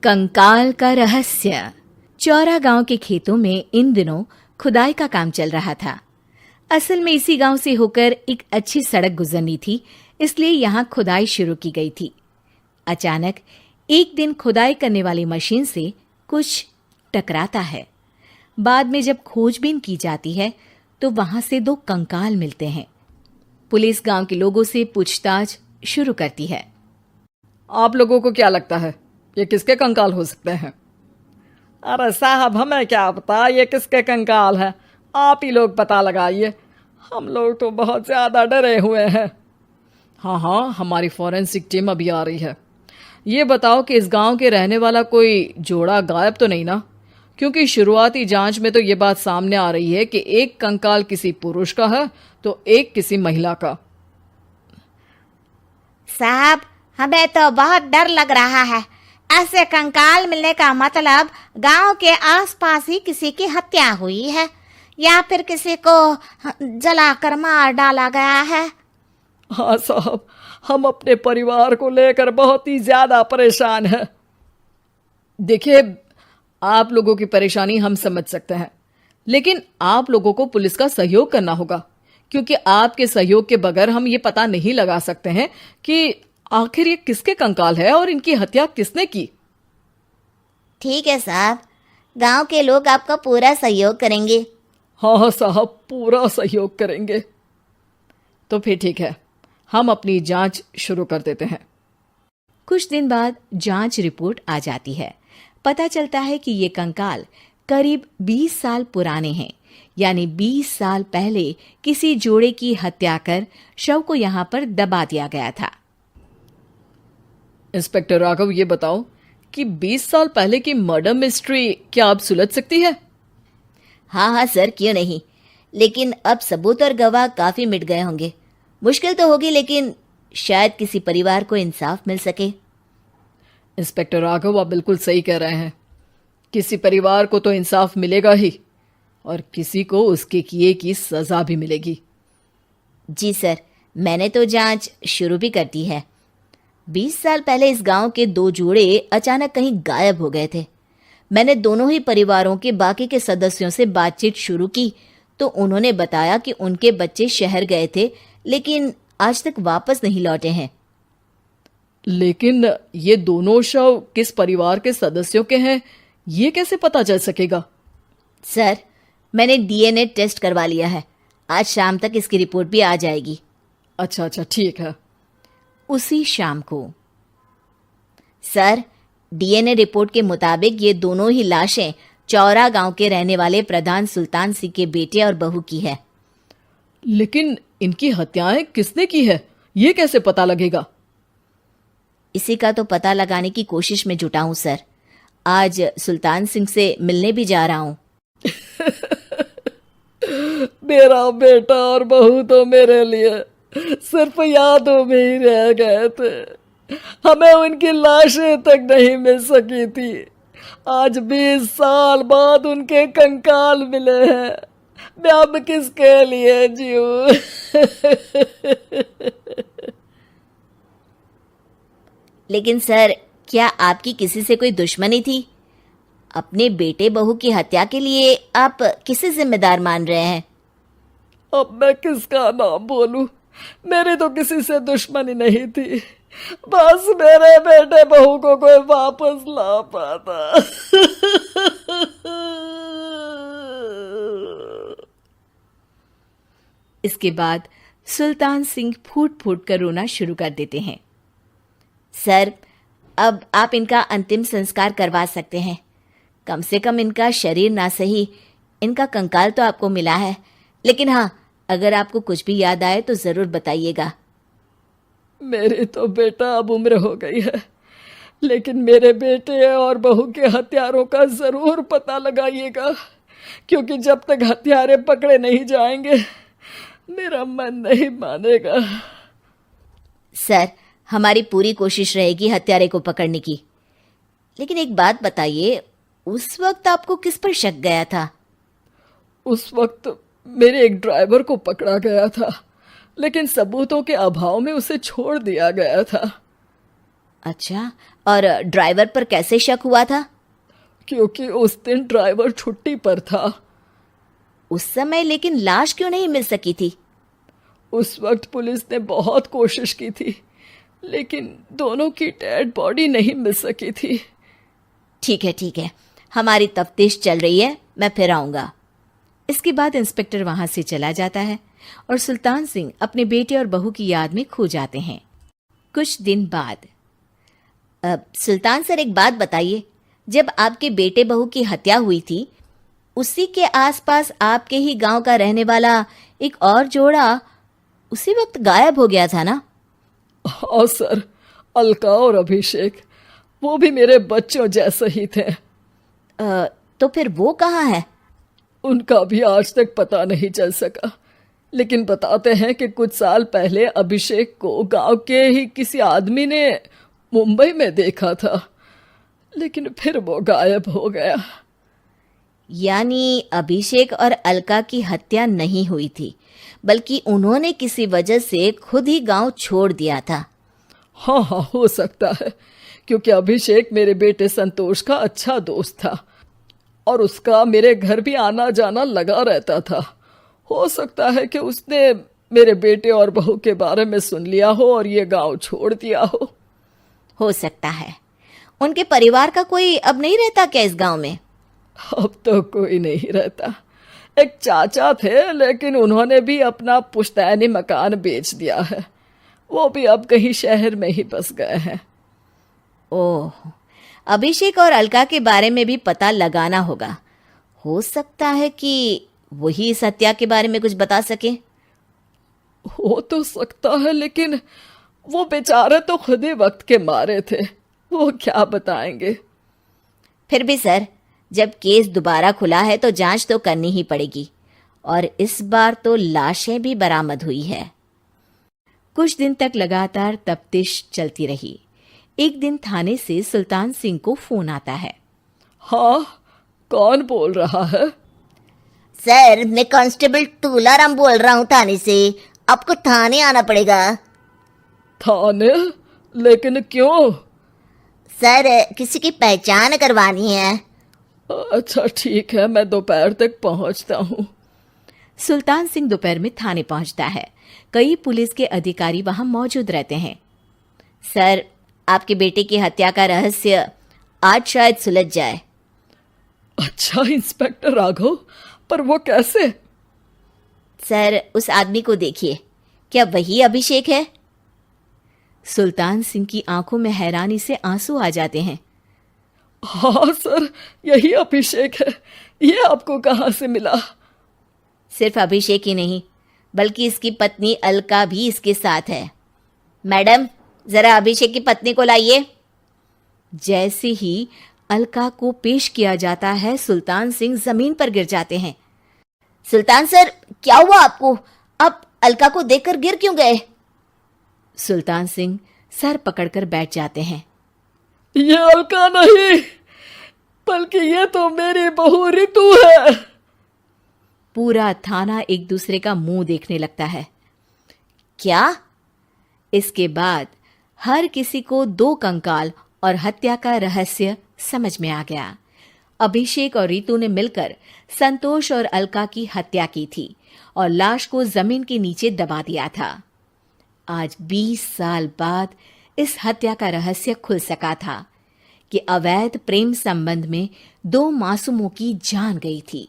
कंकाल का रहस्य। चौरा गांव के खेतों में इन दिनों खुदाई का काम चल रहा था। असल में इसी गांव से होकर एक अच्छी सड़क गुजरनी थी, इसलिए यहाँ खुदाई शुरू की गई थी। अचानक एक दिन खुदाई करने वाली मशीन से कुछ टकराता है। बाद में जब खोजबीन की जाती है तो वहां से 2 कंकाल मिलते हैं। पुलिस गांव के लोगों से पूछताछ शुरू करती है। आप लोगों को क्या लगता है ये किसके कंकाल हो सकते हैं? अरे साहब, हमें क्या पता ये किसके कंकाल है, आप ही लोग पता लगाइए। हम लोग तो बहुत ज़्यादा डरे हुए हैं। हाँ, हमारी फॉरेंसिक टीम अभी आ रही है। ये बताओ कि इस गांव के रहने वाला कोई जोड़ा गायब तो नहीं ना? क्योंकि शुरुआती जांच में तो ये बात सामने आ रही है कि एक कंकाल किसी पुरुष का है तो एक किसी महिला का। साहब, हमें तो बहुत डर लग रहा है। ऐसे कंकाल मिलने का मतलब गांव के आसपास ही किसी की हत्या हुई है या फिर किसी को जलाकर मार डाला गया है। हाँ साहब, हम अपने परिवार को लेकर बहुत ही ज्यादा परेशान हैं। देखिए, आप लोगों की परेशानी हम समझ सकते हैं, लेकिन आप लोगों को पुलिस का सहयोग करना होगा, क्योंकि आपके सहयोग के बगैर हम ये पता नहीं लगा सकते हैं कि आखिर ये किसके कंकाल है और इनकी हत्या किसने की। ठीक है साहब, गांव के लोग आपका पूरा सहयोग करेंगे। हाँ साहब, पूरा सहयोग करेंगे। तो फिर ठीक है, हम अपनी जांच शुरू कर देते हैं। कुछ दिन बाद जांच रिपोर्ट आ जाती है। पता चलता है कि ये कंकाल करीब 20 साल पुराने हैं, यानी 20 साल पहले किसी जोड़े की हत्या कर शव को यहाँ पर दबा दिया गया था। इंस्पेक्टर राघव, ये बताओ कि 20 साल पहले की मर्डर मिस्ट्री क्या अब सुलझ सकती है? हाँ सर, क्यों नहीं। लेकिन अब सबूत और गवाह काफी मिट गए होंगे। मुश्किल तो होगी, लेकिन शायद किसी परिवार को इंसाफ मिल सके। इंस्पेक्टर राघव, आप बिल्कुल सही कह रहे हैं। किसी परिवार को तो इंसाफ मिलेगा ही और किसी को उसके किए की सजा भी मिलेगी। जी सर, मैंने तो जांच शुरू भी कर दी है। 20 साल पहले इस गांव के 2 जोड़े अचानक कहीं गायब हो गए थे। मैंने दोनों ही परिवारों के बाकी के सदस्यों से बातचीत शुरू की तो उन्होंने बताया कि उनके बच्चे शहर गए थे, लेकिन आज तक वापस नहीं लौटे हैं। लेकिन ये दोनों शव किस परिवार के सदस्यों के हैं, ये कैसे पता चल सकेगा? सर, मैंने डीएनए टेस्ट करवा लिया है। आज शाम तक इसकी रिपोर्ट भी आ जाएगी। अच्छा, ठीक है। उसी शाम को सर, डीएनए रिपोर्ट के मुताबिक ये दोनों ही लाशें चौरा गांव के रहने वाले प्रधान सुल्तान सिंह के बेटे और बहू की है। लेकिन इनकी हत्याएं किसने की है, ये कैसे पता लगेगा? इसी का तो पता लगाने की कोशिश में जुटा हूं सर। आज सुल्तान सिंह से मिलने भी जा रहा हूं। मेरा बेटा और बहू तो मेरे लिए सिर्फ यादों में ही रह गए थे। हमें उनकी लाशें तक नहीं मिल सकी थी। आज 20 साल बाद उनके कंकाल मिले हैं। मैं अब किसके लिए जीऊं? लेकिन सर, क्या आपकी किसी से कोई दुश्मनी थी? अपने बेटे बहू की हत्या के लिए आप किसे जिम्मेदार मान रहे हैं? अब मैं किसका नाम बोलूं? मेरी तो किसी से दुश्मनी नहीं थी, बस मेरे बेटे बहू को कोई वापस ला पाता। इसके बाद सुल्तान सिंह फूट फूट कर रोना शुरू कर देते हैं। सर, अब आप इनका अंतिम संस्कार करवा सकते हैं। कम से कम इनका शरीर ना सही, इनका कंकाल तो आपको मिला है। लेकिन हाँ, अगर आपको कुछ भी याद आए तो जरूर बताइएगा। मेरी तो बेटा अब उम्र हो गई है, लेकिन मेरे बेटे और बहू के हत्यारों का जरूर पता लगाइएगा, क्योंकि जब तक हत्यारे पकड़े नहीं जाएंगे मेरा मन नहीं मानेगा। सर, हमारी पूरी कोशिश रहेगी हत्यारे को पकड़ने की। लेकिन एक बात बताइए, उस वक्त आपको किस पर शक गया था? उस वक्त मेरे एक ड्राइवर को पकड़ा गया था, लेकिन सबूतों के अभाव में उसे छोड़ दिया गया था। अच्छा, और ड्राइवर पर कैसे शक हुआ था? क्योंकि उस दिन ड्राइवर छुट्टी पर था। उस समय लेकिन लाश क्यों नहीं मिल सकी थी? उस वक्त पुलिस ने बहुत कोशिश की थी, लेकिन दोनों की डेड बॉडी नहीं मिल सकी थी। ठीक है, हमारी तफ्तीश चल रही है, मैं फिर आऊंगा। इसके बाद इंस्पेक्टर वहां से चला जाता है और सुल्तान सिंह अपने बेटे और बहू की याद में खो जाते हैं। कुछ दिन बाद सुल्तान सर, एक बात बताइए, जब आपके बेटे बहू की हत्या हुई थी, उसी के आसपास आपके ही गांव का रहने वाला एक और जोड़ा उसी वक्त गायब हो गया था ना? हाँ सर, अलका और अभिषेक, वो भी मेरे बच्चों जैसे ही थे। तो फिर वो कहाँ है? उनका भी आज तक पता नहीं चल सका, लेकिन बताते हैं कि कुछ साल पहले अभिषेक को गांव के ही किसी आदमी ने मुंबई में देखा था, लेकिन फिर वो गायब हो गया। यानी अभिषेक और अलका की हत्या नहीं हुई थी, बल्कि उन्होंने किसी वजह से खुद ही गांव छोड़ दिया था। हाँ, हो सकता है, क्योंकि अभिषेक मेरे बेटे संतोष का अच्छा दोस्त था और उसका मेरे घर भी आना जाना लगा रहता था। हो सकता है कि उसने मेरे बेटे और बहू के बारे में सुन लिया हो और ये गांव छोड़ दिया हो सकता है। उनके परिवार का कोई अब नहीं रहता क्या इस गांव में? अब तो कोई नहीं रहता। एक चाचा थे, लेकिन उन्होंने भी अपना पुश्तैनी मकान बेच दिया है। वो भी अब कहीं शहर में ही बस गए हैं। ओह, अभिषेक और अलका के बारे में भी पता लगाना होगा। हो सकता है कि वही इस हत्या के बारे में कुछ बता सके। हो तो सकता है, लेकिन वो बेचारे तो खुद ही वक्त के मारे थे, वो क्या बताएंगे। फिर भी सर, जब केस दोबारा खुला है तो जांच तो करनी ही पड़ेगी, और इस बार तो लाशें भी बरामद हुई है। कुछ दिन तक लगातार तफ्तीश चलती रही। एक दिन थाने से सुल्तान सिंह को फोन आता है। हाँ, कौन बोल रहा है? सर, मैं कांस्टेबल तुलाराम बोल रहा हूँ थाने से। आपको थाने आना पड़ेगा। थाने? लेकिन क्यों? सर, किसी की पहचान करवानी है। अच्छा ठीक है, मैं दोपहर तक पहुंचता हूँ। सुल्तान सिंह दोपहर में थाने पहुंचता है। कई पुलिस के अधिकारी वहां मौजूद रहते हैं। सर, आपके बेटे की हत्या का रहस्य आज शायद सुलझ जाए। अच्छा इंस्पेक्टर राघव, पर वो कैसे? सर, उस आदमी को देखिए, क्या वही अभिषेक है? सुल्तान सिंह की आंखों में हैरानी से आंसू आ जाते हैं। हाँ सर, यही अभिषेक है। ये आपको कहाँ से मिला? सिर्फ अभिषेक ही नहीं, बल्कि इसकी पत्नी अलका भी इसके साथ है। मैडम, जरा अभिषेक की पत्नी को लाइए। जैसे ही अलका को पेश किया जाता है, सुल्तान सिंह जमीन पर गिर जाते हैं। सुल्तान सर, क्या हुआ आपको? आप अलका को देखकर गिर क्यों गए? सुल्तान सिंह सर पकड़कर बैठ जाते हैं। ये अलका नहीं, बल्कि ये तो मेरी बहू रितु है। पूरा थाना एक दूसरे का मुंह देखने लगता है। क्या? इसके बाद हर किसी को दो कंकाल और हत्या का रहस्य समझ में आ गया। अभिषेक और रितु ने मिलकर संतोष और अलका की हत्या की थी और लाश को जमीन के नीचे दबा दिया था। आज 20 साल बाद इस हत्या का रहस्य खुल सका था कि अवैध प्रेम संबंध में 2 मासूमों की जान गई थी।